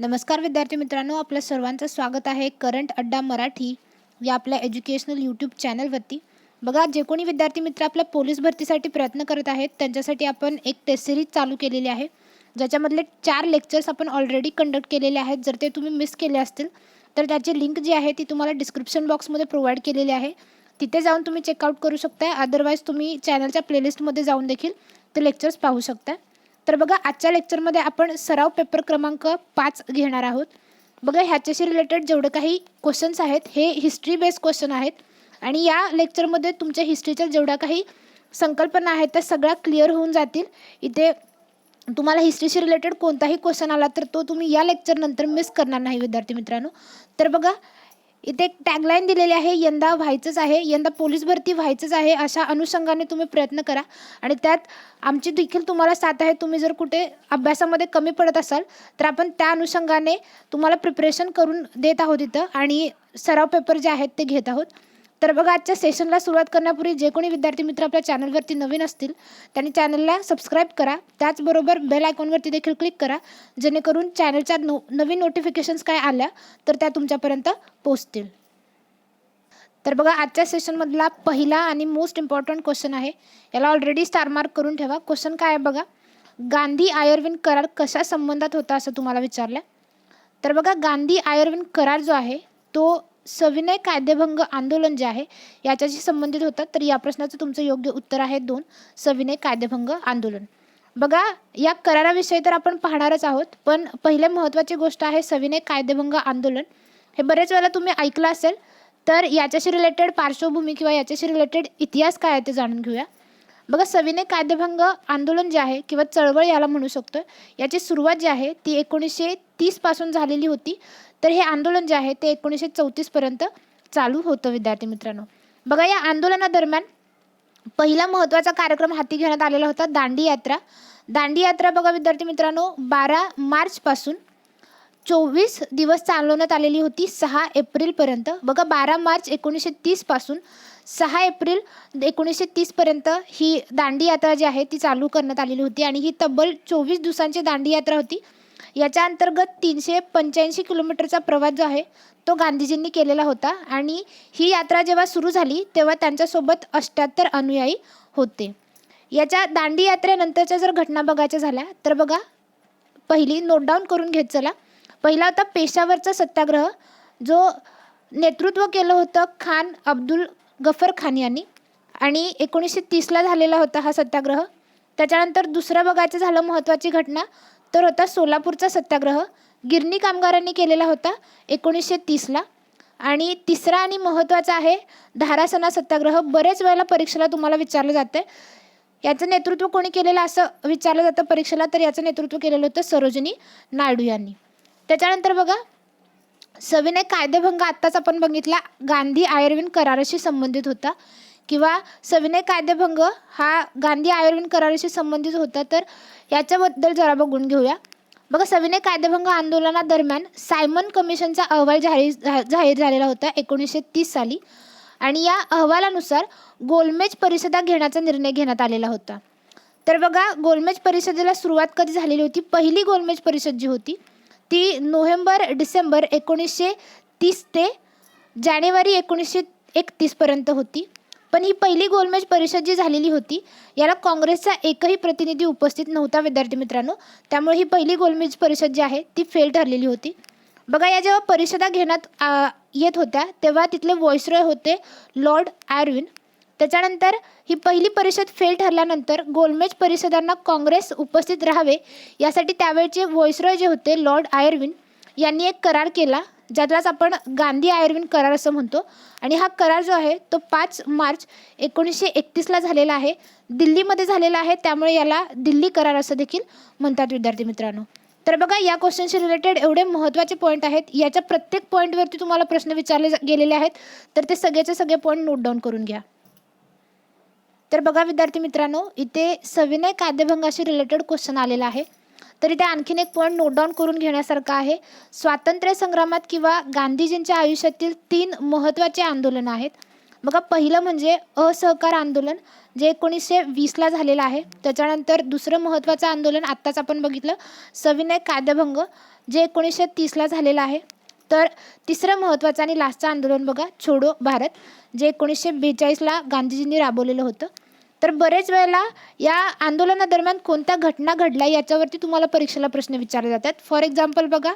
नमस्कार विद्यार्थी मित्रांनो, आपल्या सर्वांचं स्वागत आहे करंट अड्डा मराठी या आपल्या एज्युकेशनल यूट्यूब चॅनलवरती. बघा, जे कोणी विद्यार्थी मित्र आपल्या पोलीस भरतीसाठी प्रयत्न करत आहेत त्यांच्यासाठी आपण एक टेस्ट सिरीज चालू केलेली आहे, ज्याच्यामधले 4 लेक्चर्स आपण ऑलरेडी कंडक्ट केलेले आहेत. जर ते तुम्ही मिस केले असतील तर त्याची लिंक जी आहे ती तुम्हाला डिस्क्रिप्शन बॉक्समध्ये प्रोव्हाइड केलेली आहे. तिथे जाऊन तुम्ही चेकआउट करू शकता. अदरवाईज तुम्ही चॅनलच्या प्लेलिस्टमध्ये जाऊन देखील ते लेक्चर्स पाहू शकता. तर बघा, आजच्या लेक्चरमध्ये आपण सराव पेपर क्रमांक 5 घेणार आहोत. बघा, ह्याच्याशी रिलेटेड जेवढे काही क्वेश्चन्स आहेत हे हिस्ट्री बेस्ड क्वेश्चन आहेत आणि या लेक्चरमध्ये तुमच्या हिस्ट्रीच्या जेवढ्या काही संकल्पना आहेत त्या सगळ्या क्लिअर होऊन जातील. इथे तुम्हाला हिस्ट्रीशी रिलेटेड कोणताही क्वेश्चन आला तर तो तुम्ही या लेक्चरनंतर मिस करणार नाही विद्यार्थी मित्रांनो. तर बघा, इथे एक टॅगलाईन दिलेली आहे, यंदा व्हायचंच आहे, यंदा पोलीस भरती व्हायचंच आहे. अशा अनुषंगाने तुम्ही प्रयत्न करा आणि त्यात आमची देखील तुम्हाला साथ आहे. तुम्ही जर कुठे अभ्यासामध्ये कमी पडत असाल तर आपण त्या अनुषंगाने तुम्हाला प्रिपरेशन करून देत आहोत इथं आणि सराव पेपर जे आहेत ते घेत आहोत. तर बघा, आजच्या सेशनला सुरुवात करण्यापूर्वी जे कोणी विद्यार्थी मित्र आपल्या चॅनलवरती नवीन असतील त्यांनी चॅनलला सबस्क्राईब करा. त्याचबरोबर बेल आयकॉनवरती देखील क्लिक करा, जेणेकरून चॅनलच्या नवीन नोटिफिकेशन्स काय आल्या तर त्या तुमच्यापर्यंत पोहोचतील. तर बघा, आजच्या सेशनमधला पहिला आणि मोस्ट इम्पॉर्टंट क्वेश्चन आहे. याला ऑलरेडी स्टार मार्क करून ठेवा. क्वेश्चन काय आहे बघा, गांधी आयर्विन करार कशा संबंधात होता असं तुम्हाला विचारलं. तर बघा, गांधी आयर्विन करार जो आहे तो सविनय कायदेभंग आंदोलन जे आहे याच्याशी संबंधित होतं. तर या प्रश्नाचं तुमचं योग्य उत्तर आहे 2, सविनय कायदेभंग आंदोलन. बघा, या कराराविषयी तर आपण पाहणारच आहोत, पण पहिले महत्त्वाची गोष्ट आहे सविनय कायदेभंग आंदोलन. हे बरेच वेळेला तुम्ही ऐकलं असेल, तर याच्याशी रिलेटेड पार्श्वभूमी किंवा याच्याशी रिलेटेड इतिहास काय आहे ते जाणून घेऊया. बघा, सविनय कायदेभंग आंदोलन जे आहे किंवा चळवळ याला म्हणू शकतो, याची सुरुवात जी आहे ती 1930 पासून झालेली होती. तर हे आंदोलन जे आहे ते 1934 पर्यंत चालू होतं विद्यार्थी मित्रांनो. बघा, या आंदोलनादरम्यान पहिला महत्त्वाचा कार्यक्रम हाती घेण्यात आलेला होता दांडी यात्रा. दांडी यात्रा बघा विद्यार्थी मित्रांनो, 12 मार्च पासून 24 दिवस चालवण्यात आलेली होती 6 एप्रिलपर्यंत. बघा, 12 मार्च 1930 पासून 6 एप्रिल 1930 पर्यंत ही दांडी यात्रा जी आहे ती चालू करण्यात आलेली होती आणि ही तब्बल 24 दिवसांची दांडी यात्रा होती. याच्या अंतर्गत 385 किलोमीटरचा प्रवास जो आहे तो गांधीजींनी केलेला होता आणि ही यात्रा जेव्हा सुरू झाली तेव्हा त्यांच्यासोबत 78 अनुयायी होते. याच्या दांडी यात्रेनंतरच्या जर घटना बघायच्या झाल्या तर बघा, पहिली नोट डाऊन करून घेत चला. पहिला होता पेशावरचा सत्याग्रह, जो नेतृत्व केलं होतं खान अब्दुल गफर खान यांनी आणि 1930ला झालेला होता हा सत्याग्रह. त्याच्यानंतर दुसरं बघायचं झालं महत्त्वाची घटना तर होता सोलापूरचा सत्याग्रह, गिरणी कामगारांनी केलेला होता 1930ला. आणि तिसरा आणि महत्त्वाचा आहे धारासणा सत्याग्रह. बरेच वेळेला परीक्षेला तुम्हाला विचारलं जातं याचं नेतृत्व कोणी केलेलं असं विचारलं जातं परीक्षेला, तर याचं नेतृत्व केलेलं होतं सरोजिनी नायडू यांनी. त्याच्यानंतर बघा, सविनय कायदेभंग आत्ताच आपण बघितला गांधी आयर्विन कराराशी संबंधित होता किंवा सविनय कायदेभंग हा गांधी आयर्विन कराराशी संबंधित होता. तर याच्याबद्दल जरा बघून घेऊया. बघा, सविनय कायदेभंग आंदोलनादरम्यान सायमन कमिशनचा अहवाल जाहीर झालेला होता 1930 साली आणि या अहवालानुसार गोलमेज परिषदा घेण्याचा निर्णय घेण्यात आलेला होता. तर बघा, गोलमेज परिषदेला सुरुवात कधी झालेली होती? पहिली गोलमेज परिषद जी होती ती नोव्हेंबर-डिसेंबर 1930 ते जानेवारी 1931 पर्यंत होती. पण ही पहिली गोलमेज परिषद जी झालेली होती याला काँग्रेसचा एकही प्रतिनिधी उपस्थित नव्हता विद्यार्थी मित्रांनो. त्यामुळे ही पहिली गोलमेज परिषद जी आहे ती फेल ठरलेली होती. बघा, या जेव्हा परिषदा घेण्यात येत होत्या तेव्हा तिथले व्हॉइसरॉय होते लॉर्ड आयर्विन. त्याच्यानंतर ही पहिली परिषद फेल ठरल्यानंतर गोलमेज परिषदांना काँग्रेस उपस्थित राहावे यासाठी त्यावेळचे व्हॉइसरॉय जे होते लॉर्ड आयर्विन यांनी एक करार केला, ज्यालाच आपण गांधी आयर्विन करार असं म्हणतो. आणि हा करार जो आहे तो 5 मार्च 1931ला झालेला आहे, दिल्लीमध्ये झालेला आहे. त्यामुळे याला दिल्ली करार असं देखील म्हणतात विद्यार्थी मित्रांनो. तर बघा, या क्वेश्चनशी रिलेटेड एवढे महत्त्वाचे पॉईंट आहेत. याच्या प्रत्येक पॉईंटवरती तुम्हाला प्रश्न विचारले गेलेले आहेत, तर ते सगळेचे सगळे पॉईंट नोट डाऊन करून घ्या. तर बघा विद्यार्थी मित्रांनो, इथे सविनय कायदेभंगाशी रिलेटेड क्वेश्चन आलेला आहे. तर इथे आणखीन एक पॉईंट नोट डाऊन करून घेण्यासारखा आहे. स्वातंत्र्य संग्रामात किंवा गांधीजींच्या आयुष्यातील 3 महत्त्वाचे आंदोलन आहेत. बघा पहिलं म्हणजे असहकार आंदोलन जे 1920ला झालेलं आहे. त्याच्यानंतर दुसरं महत्त्वाचं आंदोलन आत्ताच आपण बघितलं सविनय कायदेभंग जे 1930ला झालेलं आहे. तर तिसरं महत्त्वाचं आणि लास्टचं आंदोलन बघा छोडो भारत जे 1942ला गांधीजींनी राबवलेलं होतं. तर बरेच वेळेला या आंदोलनादरम्यान कोणत्या घटना घडल्या याच्यावरती तुम्हाला परीक्षेला प्रश्न विचारले जातात. फॉर एक्झाम्पल बघा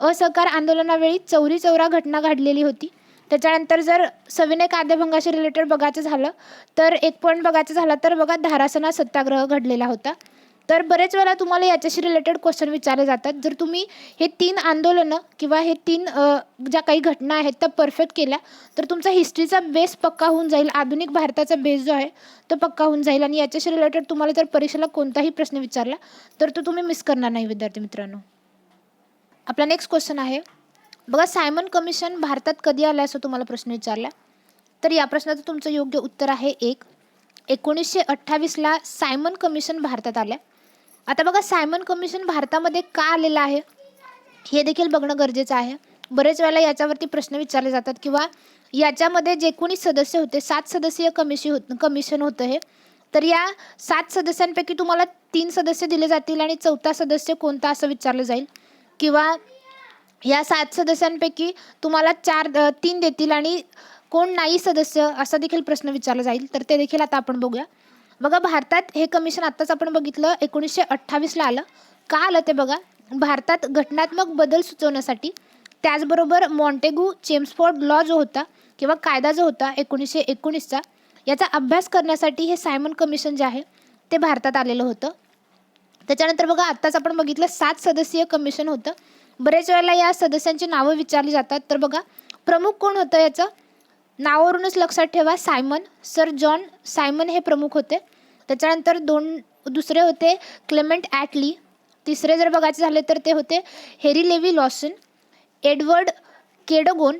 असहकार आंदोलनावेळी चौरी चौरा घटना घडलेली होती. त्याच्यानंतर जर सविनय कायदेभंगाशी रिलेटेड बघायचं झालं तर एक पॉईंट बघायचं झालं तर बघा धारासना सत्याग्रह घडलेला होता. तर बरेच वेळा तुम्हाला याच्याशी रिलेटेड क्वेश्चन विचारले जातात. जर तुम्ही हे 3 आंदोलनं किंवा हे 3 ज्या काही घटना आहेत त्या परफेक्ट केल्या तर तुमचा हिस्ट्रीचा बेस पक्का होऊन जाईल. आधुनिक भारताचा बेस जो आहे तो पक्का होऊन जाईल आणि याच्याशी रिलेटेड तुम्हाला जर परीक्षेला कोणताही प्रश्न विचारला तर तो तुम्ही मिस करणार नाही विद्यार्थी मित्रांनो. आपला नेक्स्ट क्वेश्चन आहे बघा सायमन कमिशन भारतात कधी आलं असं तुम्हाला प्रश्न विचारला. तर या प्रश्नाचं तुमचं योग्य उत्तर आहे 1. 1928ला सायमन कमिशन भारतात आल्या. आता बघा सायमन कमिशन भारतामध्ये का आलेलं आहे हे देखील बघणं गरजेचं आहे. बरेच वेळेला याच्यावरती प्रश्न विचारले जातात किंवा याच्यामध्ये जे कोणी सदस्य होते 7 सदस्यीय कमिशन होतं हे. तर या 7 सदस्यांपैकी तुम्हाला 3 सदस्य दिले जातील आणि 4था सदस्य कोणता असं विचारलं जाईल किंवा या 7 सदस्यांपैकी तुम्हाला 3 देतील आणि कोण नाही सदस्य असा देखील प्रश्न विचारला जाईल. तर ते देखील आता आपण बघूया. बघा भारतात हे कमिशन आत्ताच आपण बघितलं 1928ला आलं. का आलं ते बघा भारतात घटनात्मक बदल सुचवण्यासाठी त्याचबरोबर मॉन्टेगू चेम्सफोर्ड लॉ जो होता किंवा कायदा जो होता 1919चा याचा अभ्यास करण्यासाठी हे सायमन कमिशन जे आहे ते भारतात आलेलं होतं. त्याच्यानंतर बघा आत्ताच आपण बघितलं 7 सदस्यीय कमिशन होतं. बरेच वेळेला या सदस्यांची नावं विचारली जातात. तर बघा प्रमुख कोण होतं याचं नावावरूनच लक्षात ठेवा सायमन सर जॉन सायमन हे प्रमुख होते. त्याच्यानंतर दुसरे होते क्लेमेंट ॲटली. तिसरे जर बघायचे झाले तर ते होते हेरी लेवी लॉसन, एडवर्ड केडगोन,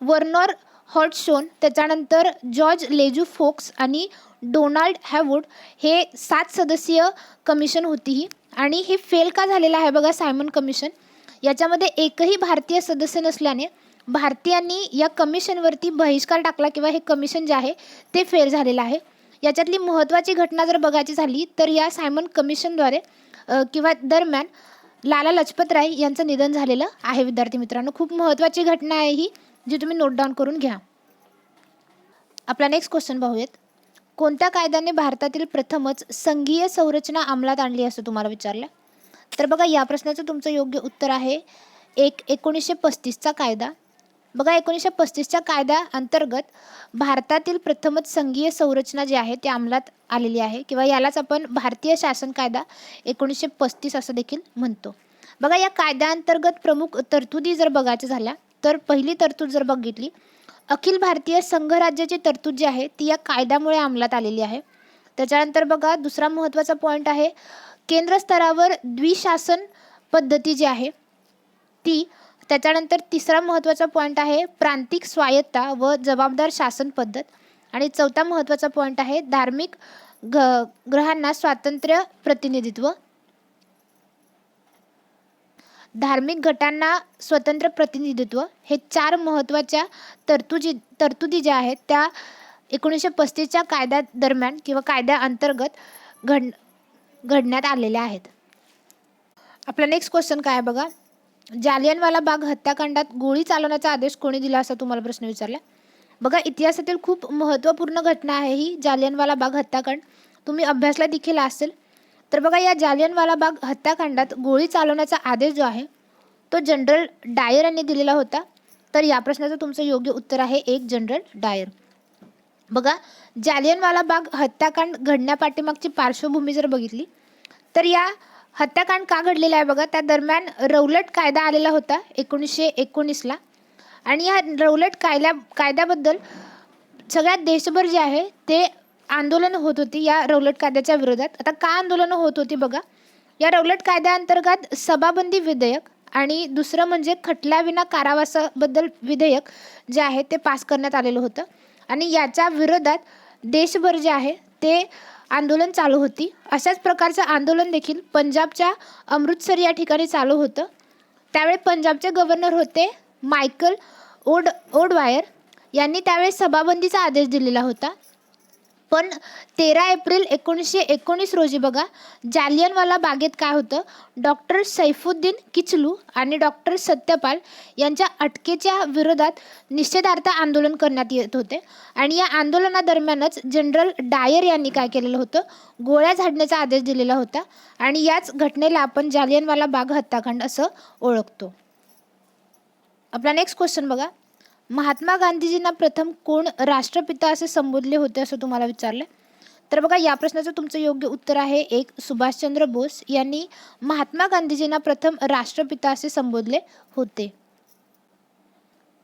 वर्नर हॉटशोन. त्याच्यानंतर जॉर्ज लेजू फोक्स आणि डोनाल्ड हॅवूड हे 7 सदस्यीय कमिशन होती ही. आणि हे फेल का झालेलं आहे बघा सायमन कमिशन याच्यामध्ये एकही भारतीय सदस्य नसल्याने भारतीयांनी या कमिशनवरती बहिष्कार टाकला किंवा हे कमिशन जे आहे ते फेल झालेलं आहे. याच्यातली महत्त्वाची घटना जर बघायची झाली तर या सायमन कमिशनद्वारे किंवा दरम्यान लाला लजपत राय यांचं निधन झालेलं आहे विद्यार्थी मित्रांनो. खूप महत्त्वाची घटना आहे ही जी तुम्ही नोट डाऊन करून घ्या. आपला नेक्स्ट क्वेश्चन पाहूयात. कोणत्या कायद्याने भारतातील प्रथमच संघीय संरचना अंमलात आणली असं तुम्हाला विचारलं. तर बघा या प्रश्नाचं तुमचं योग्य उत्तर आहे 1935चा कायदा. बघा 1935च्या कायद्याअंतर्गत भारतातील प्रथमच संघीय संरचना जी आहे ती अंमलात आलेली आहे किंवा यालाच आपण भारतीय शासन कायदा 1935 असं देखील म्हणतो. बघा या कायद्याअंतर्गत प्रमुख तरतुदी जर बघायच्या झाल्या तर पहिली तरतूद जर बघितली अखिल भारतीय संघराज्याची तरतूद जी आहे ती या कायद्यामुळे अंमलात आलेली आहे. त्याच्यानंतर बघा दुसरा महत्त्वाचा पॉईंट आहे केंद्र स्तरावर द्विशासन पद्धती जी आहे ती. त्याच्यानंतर तिसरा महत्त्वाचा पॉईंट आहे प्रांतिक स्वायत्ता व जबाबदार शासन पद्धत. आणि चौथा महत्त्वाचा पॉईंट आहे धार्मिक ग्रहांना स्वातंत्र्य प्रतिनिधित्व. धार्मिक गटांना स्वतंत्र प्रतिनिधित्व हे 4 महत्त्वाच्या तरतुदी ज्या आहेत त्या 1935च्या कायद्यादरम्यान किंवा कायद्याअंतर्गत घडण्यात आलेल्या आहेत. आपला नेक्स्ट क्वेश्चन काय आहे बघा जालियनवाला बाग हत्याकांडात गोळी चालवण्याचा आदेश कोणी दिला असा तुम्हाला प्रश्न विचारला. बघा इतिहासातील खूप महत्त्वपूर्ण घटना आहे ही जालियनवाला बाग हत्याकांड. तुम्ही अभ्यासला देखील असेल. तर बघा या जालियनवाला बाग हत्याकांडात गोळी चालवण्याचा आदेश जो आहे तो जनरल डायर यांनी दिलेला होता. तर या प्रश्नाचं तुमचं योग्य उत्तर आहे 1 जनरल डायर. बघा जालियनवाला बाग हत्याकांड घडण्यापाठीमागची पार्श्वभूमी जर बघितली तर या हत्याकांड का घडलेला आहे बघा त्या दरम्यान रौलट कायदा आलेला होता 1919ला आणि या रौलट कायद्याबद्दल सगळ्यात देशभर जे आहे ते आंदोलन होत होती या रौलट कायद्याच्या विरोधात. आता का आंदोलनं होत होती बघा या रौलट कायद्याअंतर्गत सभाबंदी विधेयक आणि दुसरं म्हणजे खटल्याविना कारावासाबद्दल विधेयक जे आहे ते पास करण्यात आलेलं होतं आणि याच्या विरोधात देशभर जे आहे ते आंदोलन चालू होती. अशाच प्रकारचं आंदोलन देखील पंजाबच्या अमृतसर या ठिकाणी चालू होतं. त्यावेळी पंजाबचे गव्हर्नर होते मायकल ओडवायर यांनी त्यावेळेस सभाबंदीचा आदेश दिलेला होता. पण 13 एप्रिल 1919 रोजी बघा जालियनवाला बागेत काय होतं, डॉक्टर सैफुद्दीन किचलू आणि डॉक्टर सत्यपाल यांच्या अटकेच्या विरोधात निषेधार्थ आंदोलन करण्यात येत होते. आणि या आंदोलनादरम्यानच जनरल डायर यांनी काय केलेलं होतं, गोळ्या झाडण्याचा आदेश दिलेला होता. आणि याच घटनेला आपण जालियनवाला बाग हत्याकांड असं ओळखतो. आपला नेक्स्ट क्वेश्चन बघा, महात्मा गांधीजींना प्रथम कोण राष्ट्रपिता असे संबोधले होते असं तुम्हाला विचारलं. तर बघा या प्रश्नाचं तुमचं योग्य उत्तर आहे 1. सुभाषचंद्र बोस यांनी महात्मा गांधीजींना प्रथम राष्ट्रपिता असे संबोधले होते.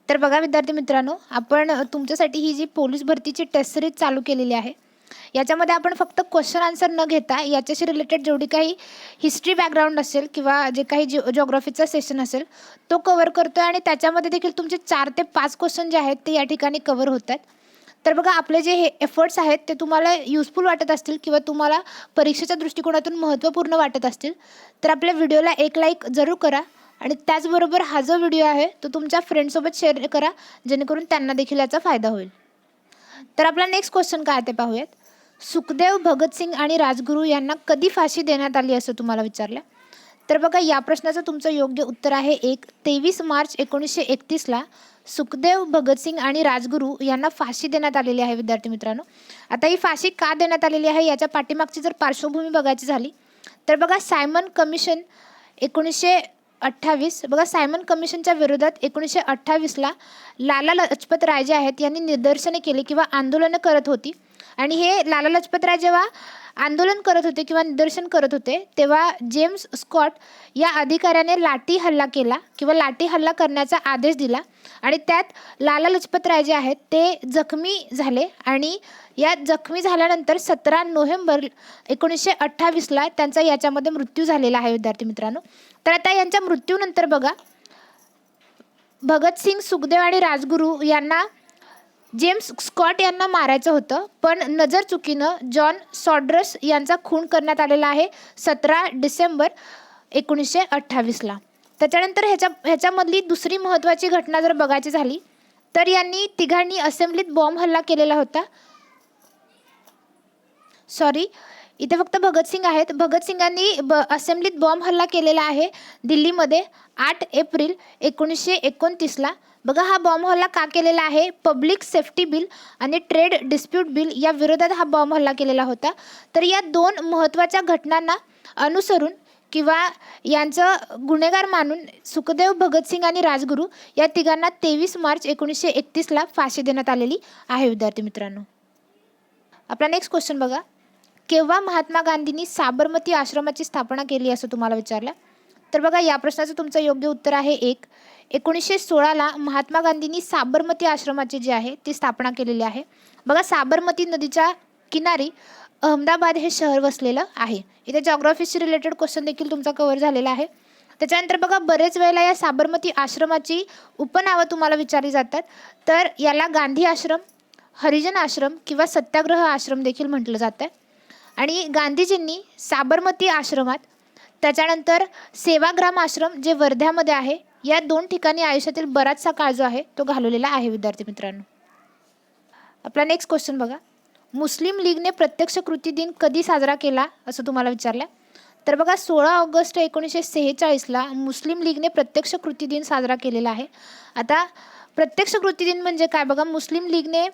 तर बघा विद्यार्थी मित्रांनो, आपण तुमच्यासाठी ही जी पोलीस भरतीची टेस्ट सिरीज चालू केलेली आहे, याच्यामध्ये आपण फक्त क्वेश्चन आन्सर न घेता याच्याशी रिलेटेड जेवढी काही हिस्ट्री बॅकग्राऊंड असेल किंवा जे काही जिओग्राफीचा सेशन असेल तो कवर करतो आहे. आणि त्याच्यामध्ये देखील तुमचे 4 ते 5 क्वेश्चन जे आहेत ते या ठिकाणी कवर होत आहेत. तर बघा आपले जे हे एफर्ट्स आहेत ते तुम्हाला युजफुल वाटत असतील किंवा तुम्हाला परीक्षेच्या दृष्टिकोनातून महत्त्वपूर्ण वाटत असतील तर आपल्या व्हिडिओला एक लाईक जरूर करा. आणि त्याचबरोबर हा जो व्हिडिओ आहे तो तुमच्या फ्रेंडसोबत शेअर करा, जेणेकरून त्यांना देखील याचा फायदा होईल. तर आपला नेक्स्ट क्वेश्चन काय ते पाहूयात. सुखदेव, भगतसिंग आणि राजगुरू यांना कधी फाशी देण्यात आली असं तुम्हाला विचारलं. तर बघा या प्रश्नाचं तुमचं योग्य उत्तर आहे 1. 23 मार्च 1931ला सुखदेव, भगतसिंग आणि राजगुरू यांना फाशी देण्यात आलेली आहे. विद्यार्थी मित्रांनो, आता ही फाशी का देण्यात आलेली आहे याच्या पाठीमागची जर पार्श्वभूमी बघायची झाली तर बघा सायमन कमिशन 1928, बघा सायमन कमिशनच्या विरोधात 1928ला लाला लजपत राय जे आहेत यांनी निदर्शने केली किंवा आंदोलनं करत होती. आणि हे लाला लजपत राय जेव्हा आंदोलन करत होते किंवा निदर्शन करत होते तेव्हा जेम्स स्कॉट या अधिकाऱ्याने लाठी हल्ला केला किंवा लाठी हल्ला करण्याचा आदेश दिला. आणि त्यात लाला लजपत राय जे आहेत ते जखमी झाले. आणि या जखमी झाल्यानंतर 17 नोव्हेंबर 1928ला त्यांचा याच्यामध्ये मृत्यू झालेला आहे. विद्यार्थी मित्रांनो, तर आता यांच्या मृत्यूनंतर बघा भगतसिंग, सुखदेव आणि राजगुरू यांना जेम्स स्कॉट यांना मारायचं होतं, पण नजर चुकीनं जॉन सॉड्रस यांचा खून करण्यात आलेला आहे 17 डिसेंबर 1928ला. त्याच्यानंतर ह्याच्यामधली दुसरी महत्त्वाची घटना जर बघायची झाली तर यांनी तिघांनी असेंब्लीत बॉम्ब हल्ला केलेला होता. इथे फक्त भगतसिंग आहेत. भगतसिंगांनी असेंब्लीत बॉम्ब हल्ला केलेला आहे दिल्लीमध्ये 8 एप्रिल 1929ला. बघा हा बॉम्ब हल्ला का केलेला आहे, पब्लिक सेफ्टी बिल आणि ट्रेड डिस्प्यूट बिल या विरोधात हा बॉम्ब हल्ला केलेला होता. तर या 2 महत्त्वाच्या घटनांना अनुसरून किंवा यांचं गुन्हेगार मानून सुखदेव, भगतसिंग आणि राजगुरू या तिघांना 23 मार्च 1931ला फाशी देण्यात आलेली आहे. विद्यार्थी मित्रांनो, आपला नेक्स्ट क्वेश्चन बघा, केव्हा महात्मा गांधींनी साबरमती आश्रमाची स्थापना केली असं तुम्हाला विचारलं. तर बघा या प्रश्नाचं तुमचं योग्य उत्तर आहे 1. 1916ला महात्मा गांधींनी साबरमती आश्रमाची जी आहे ती स्थापना केलेली आहे. बघा साबरमती नदीच्या किनारी अहमदाबाद हे शहर वसलेलं आहे. इथे जॉग्राफीशी रिलेटेड क्वेश्चन देखील तुमचा कव्हर झालेला आहे. त्याच्यानंतर बघा बरेच वेळेला या साबरमती आश्रमाची उपनावं तुम्हाला विचारली जातात. तर याला गांधी आश्रम, हरिजन आश्रम किंवा सत्याग्रह आश्रम देखील म्हटलं जातं. आणि गांधीजींनी साबरमती आश्रमात, त्याच्यानंतर सेवाग्राम आश्रम जे वर्ध्यामध्ये आहे, या 2 ठिकाणी आयुष्यातील बराचसा काळ जो आहे तो घालवलेला आहे. विद्यार्थी मित्रांनो, आपला नेक्स्ट क्वेश्चन बघा, मुस्लिम लीगने प्रत्यक्ष कृती दिन कधी साजरा केला असं तुम्हाला विचारलं. तर बघा 16 ऑगस्ट 1946ला मुस्लिम लीगने प्रत्यक्ष कृती दिन साजरा केलेला आहे. आता प्रत्यक्ष कृती दिन म्हणजे काय बघा, मुस्लिम लीगने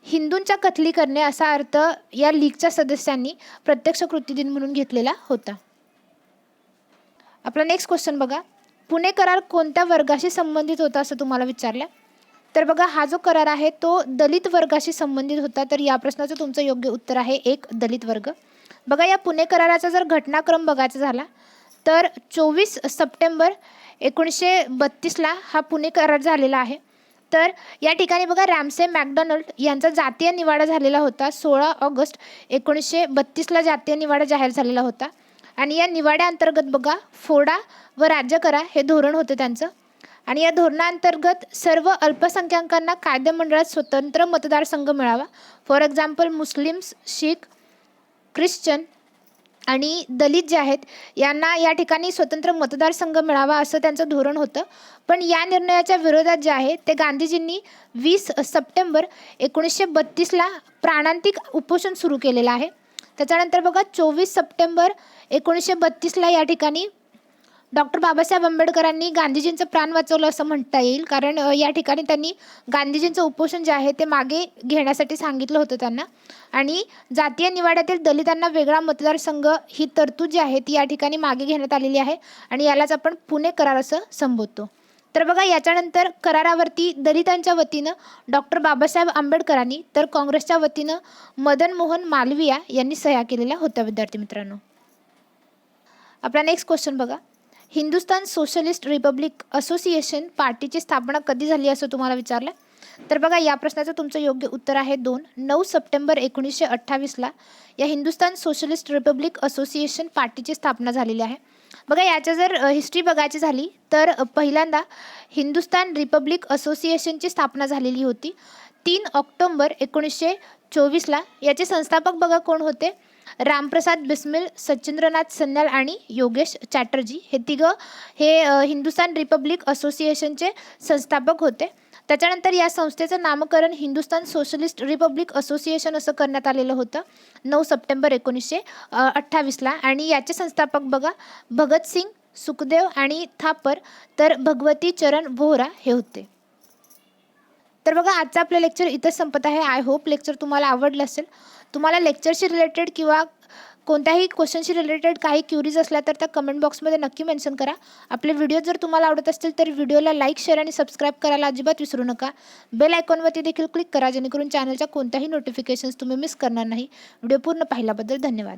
हिंदूंच्या कत्ली करणे असा अर्थ या लीगच्या सदस्यांनी प्रत्यक्ष कृती दिन म्हणून घेतलेला होता. आपला नेक्स्ट क्वेश्चन बघा, पुणे करार कोणत्या वर्गाशी संबंधित होता असं तुम्हाला विचारलं. तर बघा हा जो करार आहे तो दलित वर्गाशी संबंधित होता. तर या प्रश्नाचं तुमचं योग्य उत्तर आहे 1. दलित वर्ग. बघा या पुणे कराराचा जर घटनाक्रम बघायचा झाला तर 24 सप्टेंबर 1932ला हा पुणे करार झालेला आहे. तर या ठिकाणी बघा रॅमसे मॅकडोनाल्ड यांचा जातीय निवाडा झालेला होता. 16 ऑगस्ट 1932ला जातीय निवाडा जाहीर झालेला होता. आणि या निवाड्याअंतर्गत बघा फोडा व राज्य करा हे धोरण होतं त्यांचं. आणि या धोरणाअंतर्गत सर्व अल्पसंख्याकांना कायदेमंडळात स्वतंत्र मतदारसंघ मिळावा. For example Muslims, Sikh, Christian आणि दलित जे आहेत यांना या ठिकाणी स्वतंत्र मतदारसंघ मिळावा असं त्यांचं धोरण होतं. पण या निर्णयाच्या विरोधात जे आहे ते गांधीजींनी 20 सप्टेंबर 1932ला प्राणांतिक उपोषण सुरू केलेलं आहे. त्याच्यानंतर बघा 24 सप्टेंबर 1932ला या ठिकाणी डॉक्टर बाबासाहेब आंबेडकरांनी गांधीजींचं प्राण वाचवलं असं म्हणता येईल. कारण या ठिकाणी त्यांनी गांधीजींचं उपोषण जे आहे ते मागे घेण्यासाठी सांगितलं होतं त्यांना. आणि जातीय निवाड्यातील दलितांना वेगळा मतदारसंघ ही तरतूद जी आहे ती या ठिकाणी मागे घेण्यात आलेली आहे आणि यालाच आपण पुणे करार असं संबोधतो. तर बघा याच्यानंतर करारावरती दलितांच्या वतीनं डॉक्टर बाबासाहेब आंबेडकरांनी तर काँग्रेसच्या वतीनं मदन मोहन मालवीया यांनी सह्या केलेल्या होत्या विद्यार्थी मित्रांनो. आपला नेक्स्ट क्वेश्चन बघा, हिंदुस्तान सोशलिस्ट रिपब्लिक असोसिएशन पार्टीची स्थापना कधी झाली असं तुम्हाला विचारलं. तर बघा या प्रश्नाचं तुमचं योग्य उत्तर आहे 2. 9 सप्टेंबर 1928ला या हिंदुस्तान सोशलिस्ट रिपब्लिक असोसिएशन पार्टीची स्थापना झालेली आहे. बघा याच्या जर हिस्ट्री बघायची झाली तर पहिल्यांदा हिंदुस्तान रिपब्लिक असोसिएशनची स्थापना झालेली होती 3 ऑक्टोबर 1924ला. याचे संस्थापक बघा कोण होते, रामप्रसाद बिस्मिल, सचिंद्रनाथ सन्याल आणि योगेश चॅटर्जी हे तिघं हिंदुस्तान रिपब्लिक असोसिएशनचे संस्थापक होते. त्याच्यानंतर या संस्थेचं नामकरण हिंदुस्तान सोशलिस्ट रिपब्लिक असोसिएशन असं करण्यात आलेलं होतं 9 सप्टेंबर 1928ला. आणि याचे संस्थापक बघा भगतसिंग, सुखदेव आणि थापर तर भगवती चरण वोहरा हे होते. तर बघा आजचं आपलं लेक्चर इथंच संपत आहे. आय होप लेक्चर तुम्हाला आवडलं असेल. तुम्हाला लेक्चरशी रिलेटेड किंवा कोणत्याही क्वेश्चनशी रिलेटेड काही क्युरीज असल्या तर त्या कमेंट बॉक्समध्ये नक्की मेन्शन करा. आपले व्हिडिओ जर तुम्हाला आवडत असतील तर व्हिडिओला लाईक, शेअर आणि सबस्क्राईब करायला अजिबात विसरू नका. बेल आयकॉनवरती देखील क्लिक करा जेणेकरून चॅनलच्या कोणत्याही नोटिफिकेशन्स तुम्ही मिस करणार नाही. व्हिडिओ पूर्ण पाहिल्याबद्दल धन्यवाद.